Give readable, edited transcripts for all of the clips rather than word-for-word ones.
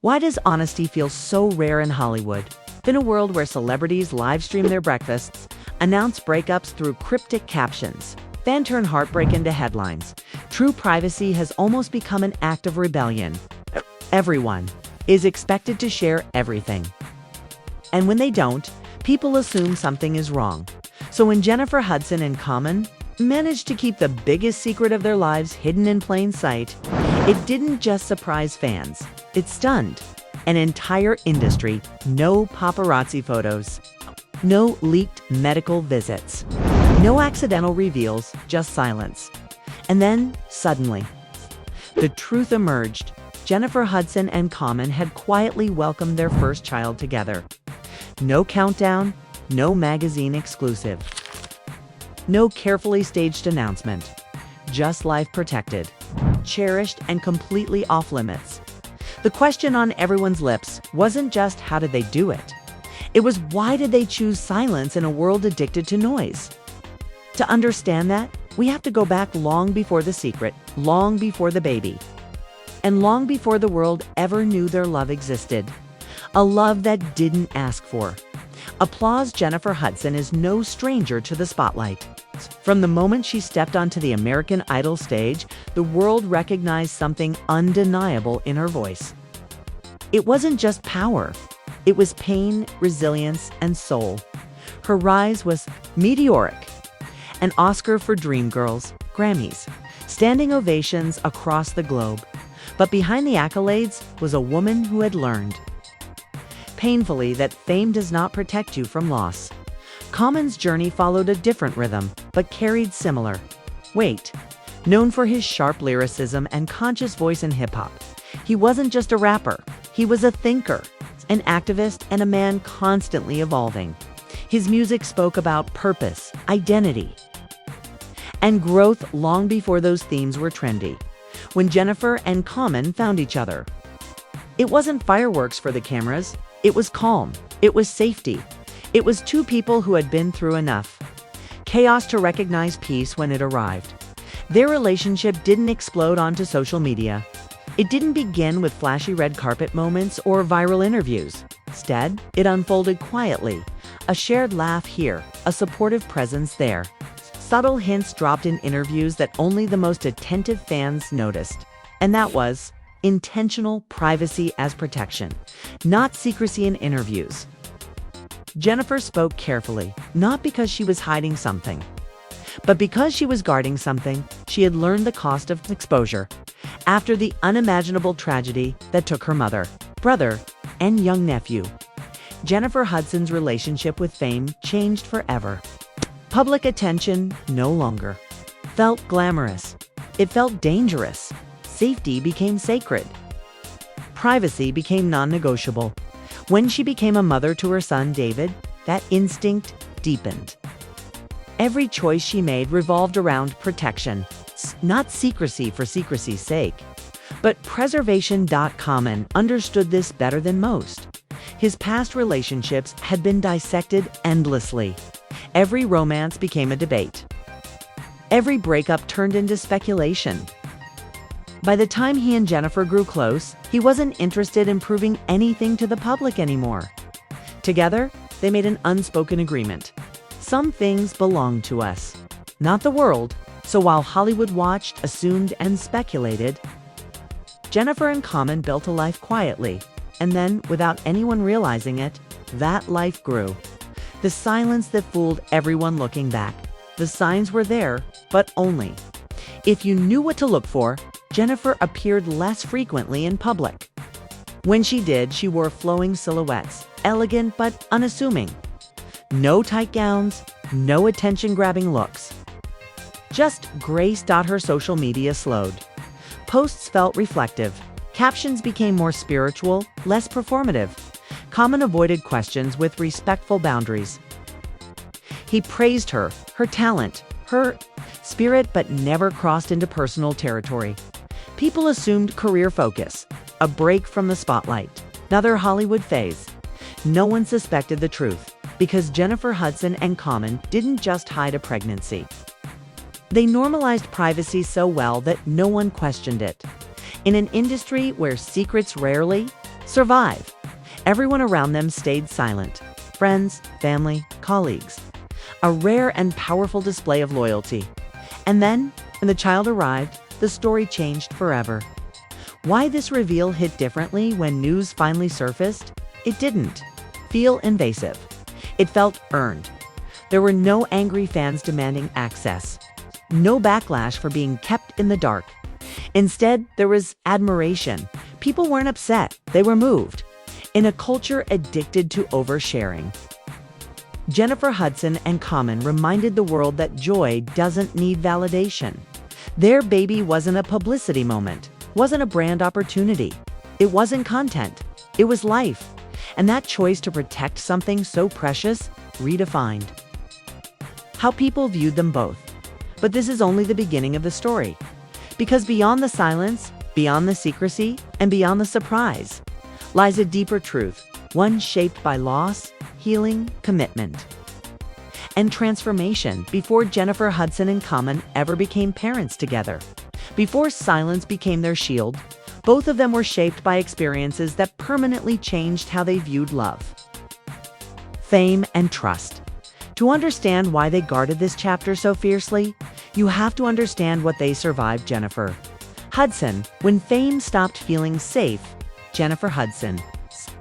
Why does honesty feel so rare in Hollywood? In a world where celebrities live stream their breakfasts, announce breakups through cryptic captions, then turn heartbreak into headlines, true privacy has almost become an act of rebellion. Everyone is expected to share everything. And when they don't, people assume something is wrong. So when Jennifer Hudson and Common managed to keep the biggest secret of their lives hidden in plain sight, it didn't just surprise fans, it stunned an entire industry. No paparazzi photos, no leaked medical visits, no accidental reveals, just silence. And then, suddenly, the truth emerged. Jennifer Hudson and Common had quietly welcomed their first child together. No countdown, no magazine exclusive, no carefully staged announcement, just life protected, cherished, and completely off limits. The question on everyone's lips wasn't just how did they do it? It was why did they choose silence in a world addicted to noise? To understand that, we have to go back long before the secret, long before the baby, and long before the world ever knew their love existed. A love that didn't ask for applause. Jennifer Hudson is no stranger to the spotlight. From the moment she stepped onto the American Idol stage, the world recognized something undeniable in her voice. It wasn't just power, it was pain, resilience, and soul. Her rise was meteoric. An Oscar for Dreamgirls, Grammys, standing ovations across the globe. But behind the accolades was a woman who had learned painfully that fame does not protect you from loss. Common's journey followed a different rhythm, but carried similar weight. Known for his sharp lyricism and conscious voice in hip-hop, he wasn't just a rapper, he was a thinker, an activist, and a man constantly evolving. His music spoke about purpose, identity, and growth long before those themes were trendy. When Jennifer and Common found each other, it wasn't fireworks for the cameras, it was calm, it was safety. It was two people who had been through enough chaos to recognize peace when it arrived. Their relationship didn't explode onto social media. It didn't begin with flashy red carpet moments or viral interviews. Instead, it unfolded quietly. A shared laugh here, a supportive presence there. Subtle hints dropped in interviews that only the most attentive fans noticed. And that was intentional privacy as protection, not secrecy in interviews. Jennifer spoke carefully, not because she was hiding something, but because she was guarding something. She had learned the cost of exposure after the unimaginable tragedy that took her mother, brother, and young nephew. Jennifer Hudson's relationship with fame changed forever. Public attention no longer felt glamorous. It felt dangerous. Safety became sacred. Privacy became non-negotiable. When she became a mother to her son David, that instinct deepened. Every choice she made revolved around protection, not secrecy for secrecy's sake. But preservation. Common understood this better than most. His past relationships had been dissected endlessly. Every romance became a debate. Every breakup turned into speculation. By the time he and Jennifer grew close, he wasn't interested in proving anything to the public anymore. Together, they made an unspoken agreement. Some things belong to us, not the world. So while Hollywood watched, assumed, and speculated, Jennifer and Common built a life quietly. And then, without anyone realizing it, that life grew. The silence that fooled everyone looking back. The signs were there, but only if you knew what to look for. Jennifer appeared less frequently in public. When she did, she wore flowing silhouettes, elegant but unassuming. No tight gowns, no attention-grabbing looks. Just grace. Her social media slowed. Posts felt reflective. Captions became more spiritual, less performative. Common avoided questions with respectful boundaries. He praised her talent, her spirit, but never crossed into personal territory. People assumed career focus, a break from the spotlight, another Hollywood phase. No one suspected the truth, because Jennifer Hudson and Common didn't just hide a pregnancy. They normalized privacy so well that no one questioned it. In an industry where secrets rarely, survive. Everyone around them stayed silent. Friends, family, colleagues. A rare and powerful display of loyalty. And then, when the child arrived, the story changed forever. Why this reveal hit differently when news finally surfaced? It didn't feel invasive. It felt earned. There were no angry fans demanding access. No backlash for being kept in the dark. Instead, there was admiration. People weren't upset, they were moved. In a culture addicted to oversharing. Jennifer Hudson and Common reminded the world that joy doesn't need validation. Their baby wasn't a publicity moment, wasn't a brand opportunity. It wasn't content, it was life. And that choice to protect something so precious, redefined how people viewed them both. But this is only the beginning of the story. Because beyond the silence, beyond the secrecy, and beyond the surprise, lies a deeper truth, one shaped by loss, healing, commitment, and transformation. Before Jennifer Hudson and Common ever became parents together, before silence became their shield, both of them were shaped by experiences that permanently changed how they viewed love, fame, and trust. To understand why they guarded this chapter so fiercely, you have to understand what they survived. Jennifer Hudson, when fame stopped feeling safe, Jennifer Hudson's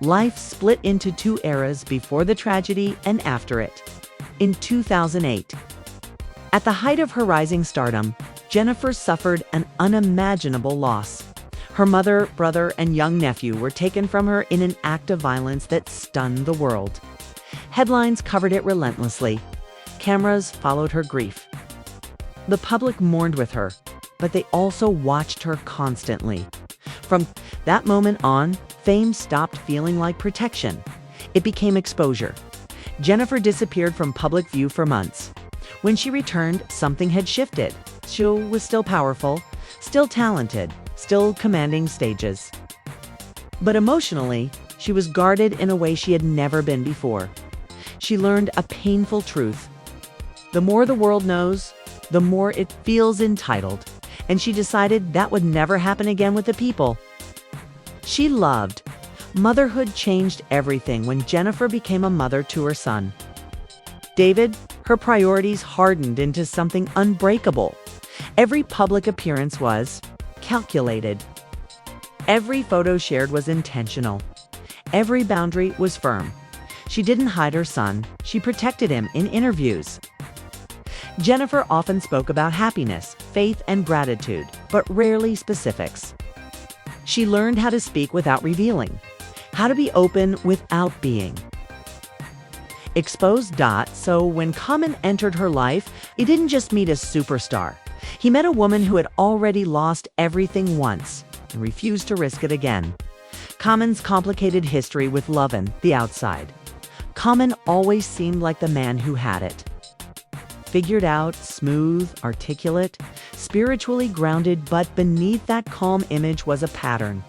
life split into two eras, before the tragedy and after it. In 2008, at the height of her rising stardom, Jennifer suffered an unimaginable loss. Her mother, brother, and young nephew were taken from her in an act of violence that stunned the world. Headlines covered it relentlessly. Cameras followed her grief. The public mourned with her, but they also watched her constantly. From that moment on, fame stopped feeling like protection. It became exposure. Jennifer disappeared from public view for months. When she returned, something had shifted. She was still powerful, still talented, still commanding stages. But emotionally, she was guarded in a way she had never been before. She learned a painful truth. The more the world knows, the more it feels entitled. And she decided that would never happen again with the people she loved. Motherhood changed everything when Jennifer became a mother to her son, David. Her priorities hardened into something unbreakable. Every public appearance was calculated. Every photo shared was intentional. Every boundary was firm. She didn't hide her son, she protected him in interviews. Jennifer often spoke about happiness, faith, and gratitude, but rarely specifics. She learned how to speak without revealing, how to be open without being exposed. So when Common entered her life, he didn't just meet a superstar. He met a woman who had already lost everything once and refused to risk it again. Common's complicated history with love and the outside. Common always seemed like the man who had it figured out, smooth, articulate, spiritually grounded, but beneath that calm image was a pattern.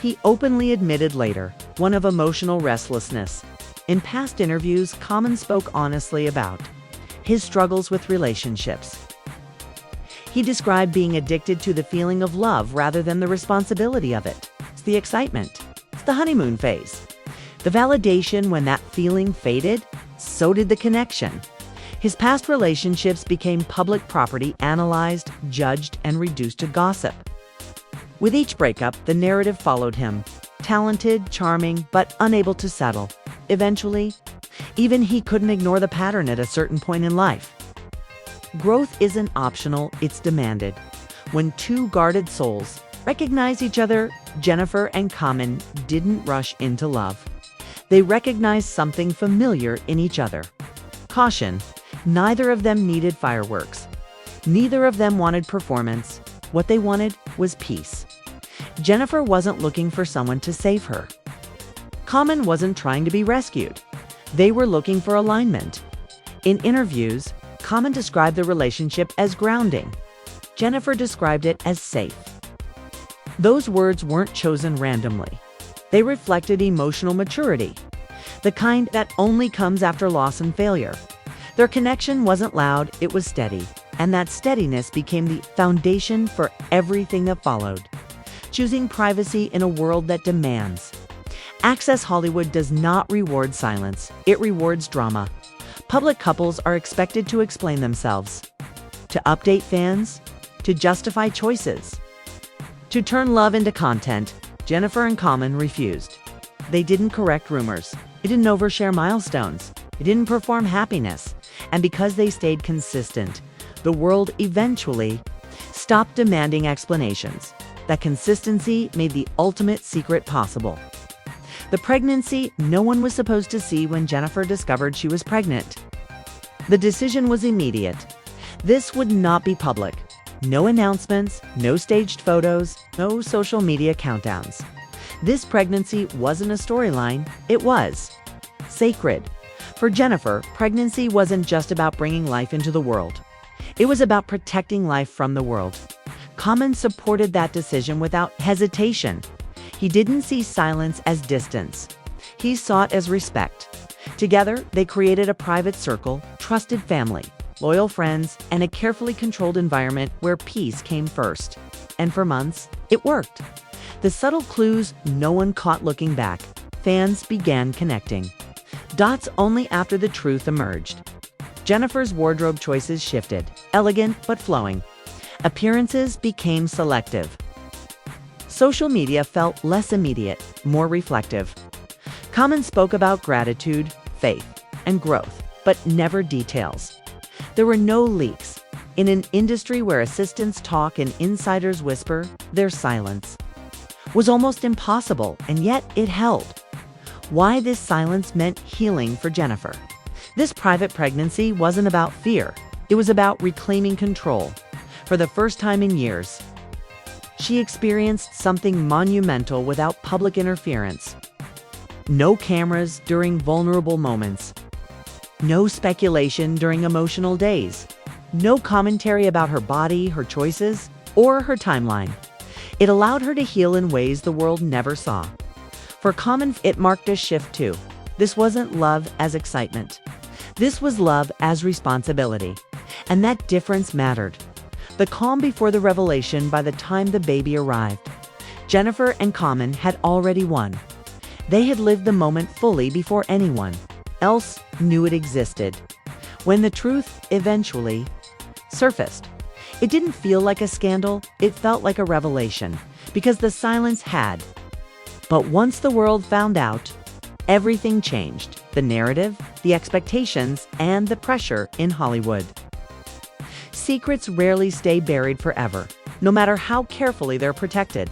He openly admitted later, one of emotional restlessness. In past interviews, Common spoke honestly about his struggles with relationships. He described being addicted to the feeling of love rather than the responsibility of it. It's the excitement. It's the honeymoon phase. The validation. When that feeling faded, so did the connection. His past relationships became public property, analyzed, judged, and reduced to gossip. With each breakup, the narrative followed him. Talented, charming, but unable to settle. Eventually, even he couldn't ignore the pattern at a certain point in life. Growth isn't optional, it's demanded. When two guarded souls recognize each other, Jennifer and Common didn't rush into love. They recognized something familiar in each other. Caution. Neither of them needed fireworks. Neither of them wanted performance. What they wanted was peace. Jennifer wasn't looking for someone to save her. Common wasn't trying to be rescued. They were looking for alignment. In interviews, Common described the relationship as grounding. Jennifer described it as safe. Those words weren't chosen randomly. They reflected emotional maturity, the kind that only comes after loss and failure. Their connection wasn't loud, it was steady, and that steadiness became the foundation for everything that followed. choosing privacy in a world that demands. Access Hollywood does not reward silence, it rewards drama. Public couples are expected to explain themselves, to update fans, to justify choices. To turn love into content, Jennifer and Common refused. They didn't correct rumors. They didn't overshare milestones. They didn't perform happiness. And because they stayed consistent, the world eventually stopped demanding explanations. That consistency made the ultimate secret possible. The pregnancy no one was supposed to see when Jennifer discovered she was pregnant. The decision was immediate. This would not be public. No announcements, no staged photos, no social media countdowns. This pregnancy wasn't a storyline, it was sacred. For Jennifer, pregnancy wasn't just about bringing life into the world. It was about protecting life from the world. Common supported that decision without hesitation. He didn't see silence as distance. He saw it as respect. Together, they created a private circle, trusted family, loyal friends, and a carefully controlled environment where peace came first. And for months, it worked. The subtle clues no one caught looking back. Fans began connecting. Dots only after the truth emerged. Jennifer's wardrobe choices shifted, elegant but flowing. Appearances became selective. Social media felt less immediate, more reflective. Common spoke about gratitude, faith, and growth, but never details. There were no leaks. In an industry where assistants talk and insiders whisper, their silence was almost impossible, and yet it held. Why this silence meant healing for Jennifer. This private pregnancy wasn't about fear. It was about reclaiming control. For the first time in years, she experienced something monumental without public interference. No cameras during vulnerable moments. No speculation during emotional days. No commentary about her body, her choices, or her timeline. It allowed her to heal in ways the world never saw. For Common, it marked a shift too. This wasn't love as excitement. This was love as responsibility. And that difference mattered. The calm before the revelation by the time the baby arrived. Jennifer and Common had already won. They had lived the moment fully before anyone else knew it existed. When the truth eventually surfaced, it didn't feel like a scandal, it felt like a revelation, because the silence had. But once the world found out, everything changed. The narrative, the expectations, and the pressure in Hollywood. Secrets rarely stay buried forever, no matter how carefully they're protected.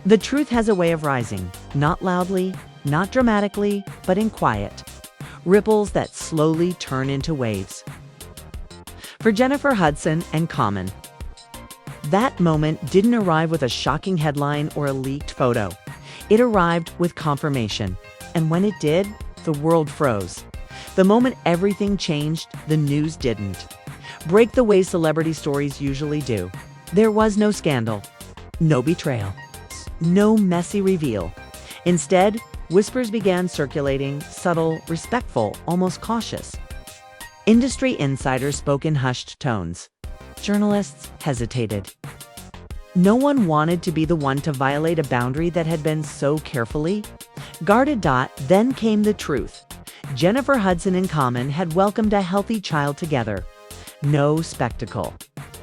The truth has a way of rising, not loudly, not dramatically, but in quiet. Ripples that slowly turn into waves. For Jennifer Hudson and Common, that moment didn't arrive with a shocking headline or a leaked photo. It arrived with confirmation. And when it did, the world froze. The moment everything changed, the news didn't. Break the way celebrity stories usually do. There was no scandal, no betrayal, no messy reveal. Instead, whispers began circulating, subtle, respectful, almost cautious. Industry insiders spoke in hushed tones. Journalists hesitated. No one wanted to be the one to violate a boundary that had been so carefully guarded. Then came the truth. Jennifer Hudson and Common had welcomed a healthy child together. No spectacle,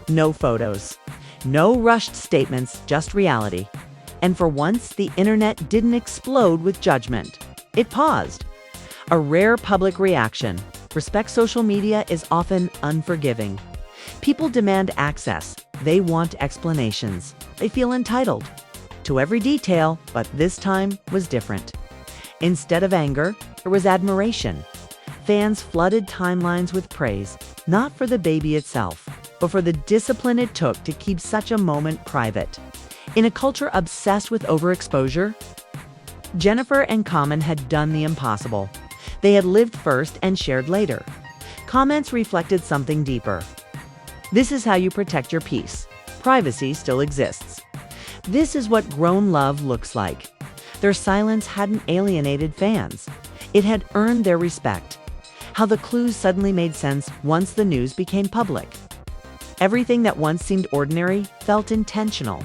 no photos, no rushed statements, just reality. And for once, the internet didn't explode with judgment. It paused. A rare public reaction. Respect social media is often unforgiving. People demand access. They want explanations. They feel entitled to every detail, but this time was different. Instead of anger, there was admiration. Fans flooded timelines with praise, not for the baby itself, but for the discipline it took to keep such a moment private. In a culture obsessed with overexposure, Jennifer and Common had done the impossible. They had lived first and shared later. Comments reflected something deeper. This is how you protect your peace. Privacy still exists. This is what grown love looks like. Their silence hadn't alienated fans. It had earned their respect. How the clues suddenly made sense once the news became public. Everything that once seemed ordinary felt intentional.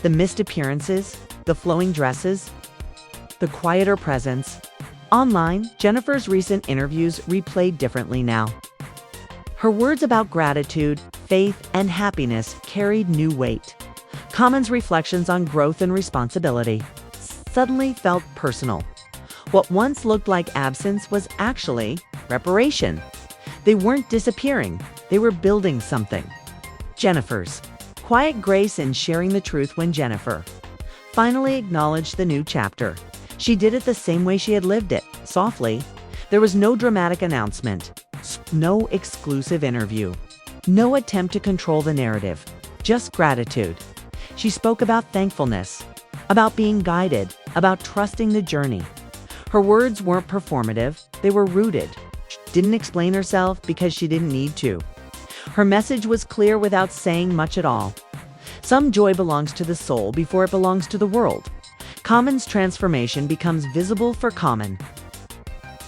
The missed appearances, the flowing dresses, the quieter presence. Online, Jennifer's recent interviews replayed differently now. Her words about gratitude, faith, and happiness carried new weight. Common's reflections on growth and responsibility suddenly felt personal. What once looked like absence was actually reparation. They weren't disappearing, they were building something. Jennifer's quiet grace in sharing the truth. When Jennifer finally acknowledged the new chapter, she did it the same way she had lived it, softly. There was no dramatic announcement, no exclusive interview, no attempt to control the narrative, just gratitude. She spoke about thankfulness, about being guided, about trusting the journey. Her words weren't performative, they were rooted. She didn't explain herself because she didn't need to. Her message was clear without saying much at all. Some joy belongs to the soul before it belongs to the world. Common's transformation becomes visible for Common.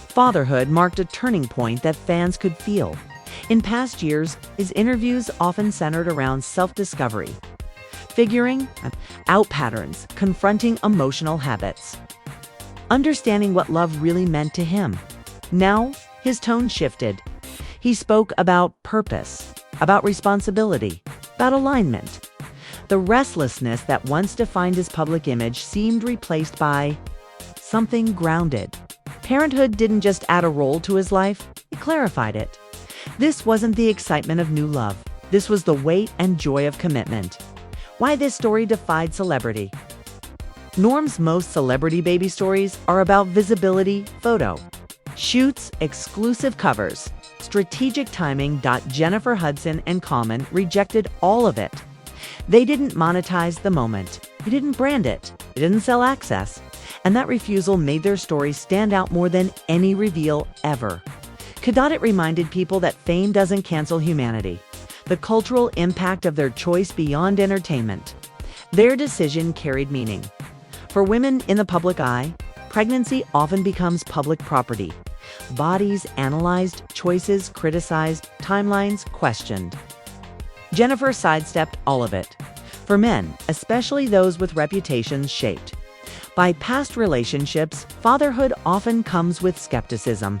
Fatherhood marked a turning point that fans could feel. In past years, his interviews often centered around self-discovery, figuring out patterns, confronting emotional habits, understanding what love really meant to him. Now, his tone shifted. He spoke about purpose, about responsibility, about alignment. The restlessness that once defined his public image seemed replaced by something grounded. Parenthood didn't just add a role to his life, it clarified it. This wasn't the excitement of new love. This was the weight and joy of commitment. Why this story defied celebrity. Norm's most celebrity baby stories are about visibility, photo shoots, exclusive covers, strategic timing. Jennifer Hudson and Common rejected all of it. They didn't monetize the moment. They didn't brand it. They didn't sell access. And that refusal made their story stand out more than any reveal ever. It reminded people that fame doesn't cancel humanity. The cultural impact of their choice beyond entertainment. Their decision carried meaning. For women in the public eye, pregnancy often becomes public property. Bodies analyzed, choices criticized, timelines questioned. Jennifer sidestepped all of it. For men, especially those with reputations shaped by past relationships, fatherhood often comes with skepticism.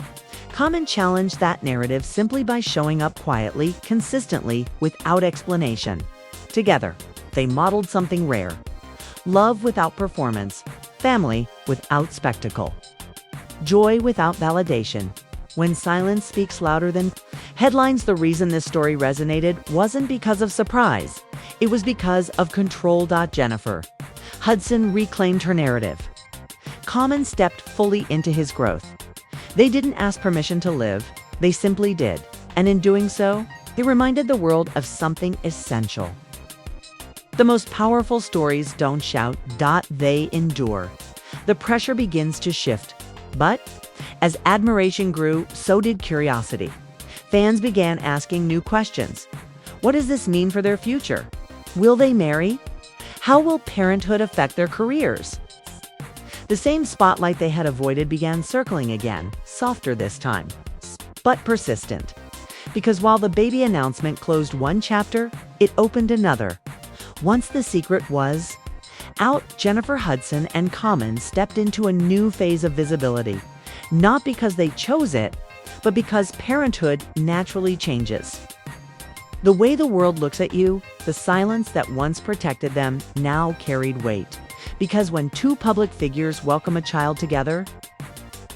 Common challenged that narrative simply by showing up quietly, consistently, without explanation. Together, they modeled something rare. Love without performance, family without spectacle, joy without validation. When silence speaks louder than headlines. The reason this story resonated wasn't because of surprise. It was because of control. Jennifer Hudson reclaimed her narrative. Common stepped fully into his growth. They didn't ask permission to live, they simply did. And in doing so, they reminded the world of something essential. The most powerful stories don't shout, they endure. The pressure begins to shift. But as admiration grew, so did curiosity. Fans began asking new questions. What does this mean for their future? Will they marry? How will parenthood affect their careers? The same spotlight they had avoided began circling again, softer this time, but persistent. Because while the baby announcement closed one chapter, it opened another. Once the secret was out, Jennifer Hudson and Common stepped into a new phase of visibility. Not because they chose it, but because parenthood naturally changes. The way the world looks at you, the silence that once protected them now carried weight. Because when two public figures welcome a child together,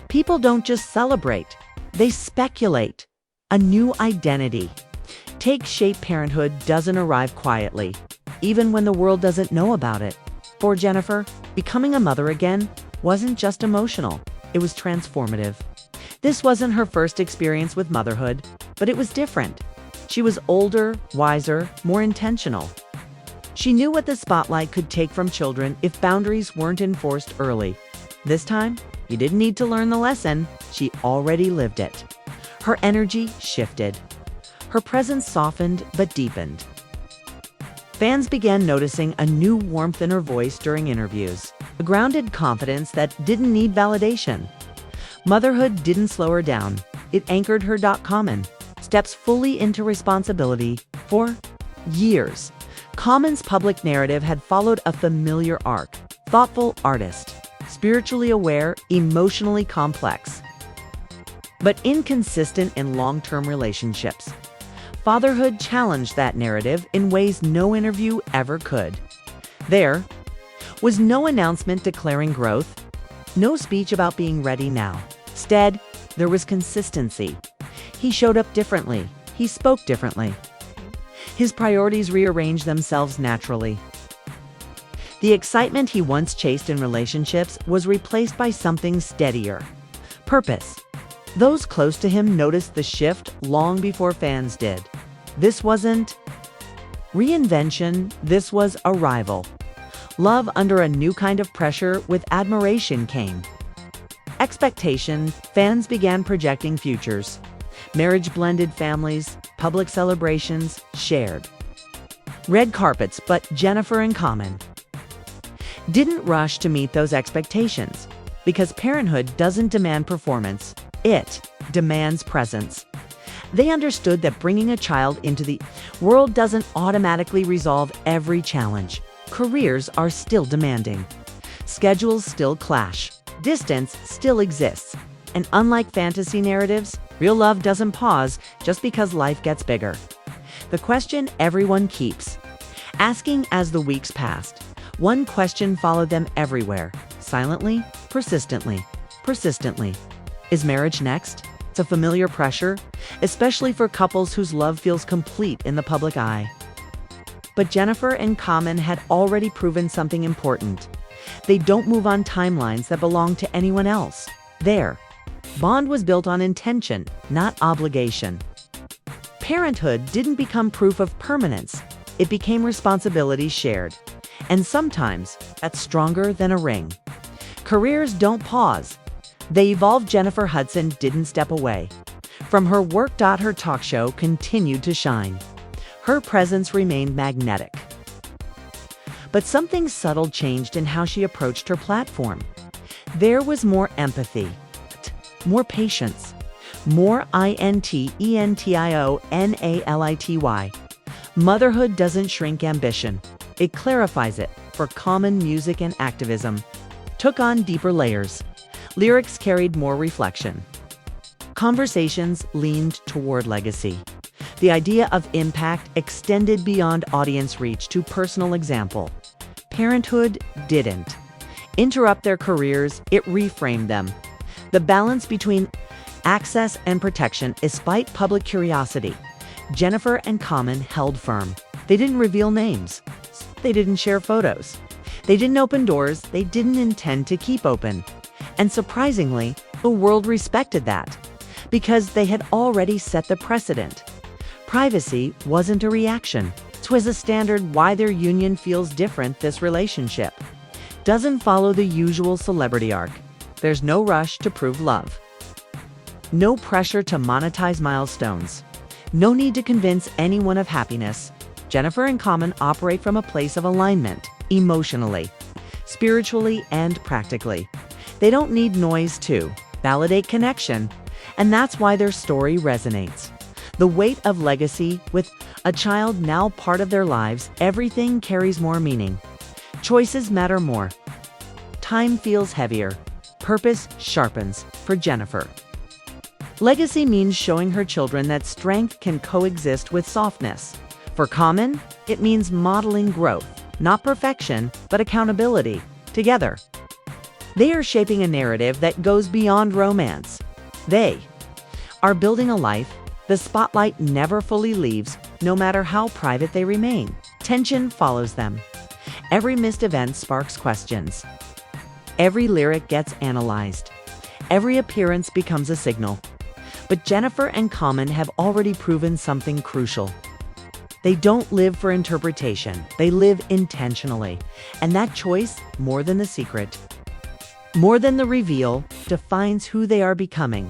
people don't just celebrate, they speculate. A new identity takes shape. Parenthood doesn't arrive quietly, even when the world doesn't know about it. For Jennifer, becoming a mother again wasn't just emotional, it was transformative. This wasn't her first experience with motherhood, but it was different. She was older, wiser, more intentional. She knew what the spotlight could take from children if boundaries weren't enforced early. This time, you didn't need to learn the lesson, she already lived it. Her energy shifted. Her presence softened but deepened. Fans began noticing a new warmth in her voice during interviews, a grounded confidence that didn't need validation. Motherhood didn't slow her down, it anchored her. Common steps fully into responsibility. For years, Common's public narrative had followed a familiar arc: thoughtful artist, spiritually aware, emotionally complex, but inconsistent in long-term relationships. Fatherhood challenged that narrative in ways no interview ever could. There was no announcement declaring growth, no speech about being ready now. Instead, there was consistency. He showed up differently. He spoke differently. His priorities rearranged themselves naturally. The excitement he once chased in relationships was replaced by something steadier: purpose. Those close to him noticed the shift long before fans did. This wasn't reinvention, this was arrival. Love under a new kind of pressure with admiration came. Expectation, fans began projecting futures. Marriage blended families, public celebrations, shared red carpets, but Jennifer and Common didn't rush to meet those expectations, because parenthood doesn't demand performance, it demands presence. They understood that bringing a child into the world doesn't automatically resolve every challenge. Careers are still demanding. Schedules still clash. Distance still exists. And unlike fantasy narratives, real love doesn't pause just because life gets bigger. The question everyone keeps asking as the weeks passed, one question followed them everywhere, silently, persistently. Is marriage next? It's a familiar pressure, especially for couples whose love feels complete in the public eye. But Jennifer and Common had already proven something important. They don't move on timelines that belong to anyone else. Their bond was built on intention, not obligation. Parenthood didn't become proof of permanence. It became responsibility shared. And sometimes, that's stronger than a ring. Careers don't pause. They evolved. Jennifer Hudson didn't step away. From her work, her talk show continued to shine. Her presence remained magnetic. But something subtle changed in how she approached her platform. There was more empathy, more patience, more intentionality. Motherhood doesn't shrink ambition. It clarifies it. For Common, music and activism took on deeper layers. Lyrics carried more reflection. Conversations leaned toward legacy. The idea of impact extended beyond audience reach to personal example. Parenthood didn't interrupt their careers, it reframed them. The balance between access and protection, despite public curiosity. Jennifer and Common held firm. They didn't reveal names. They didn't share photos. They didn't open doors they didn't intend to keep open. And surprisingly, the world respected that, because they had already set the precedent. Privacy wasn't a reaction. It was a standard. Why their union feels different. This relationship doesn't follow the usual celebrity arc. There's no rush to prove love. No pressure to monetize milestones. No need to convince anyone of happiness. Jennifer and Common operate from a place of alignment, emotionally, spiritually, and practically. They don't need noise to validate connection, and that's why their story resonates. The weight of legacy, with a child now part of their lives, everything carries more meaning. Choices matter more. Time feels heavier. Purpose sharpens. For Jennifer, legacy means showing her children that strength can coexist with softness. For Common, it means modeling growth, not perfection, but accountability, together. They are shaping a narrative that goes beyond romance. They are building a life the spotlight never fully leaves, no matter how private they remain. Tension follows them. Every missed event sparks questions. Every lyric gets analyzed. Every appearance becomes a signal. But Jennifer and Common have already proven something crucial. They don't live for interpretation. They live intentionally. And that choice, more than the secret, more than the reveal, defines who they are becoming.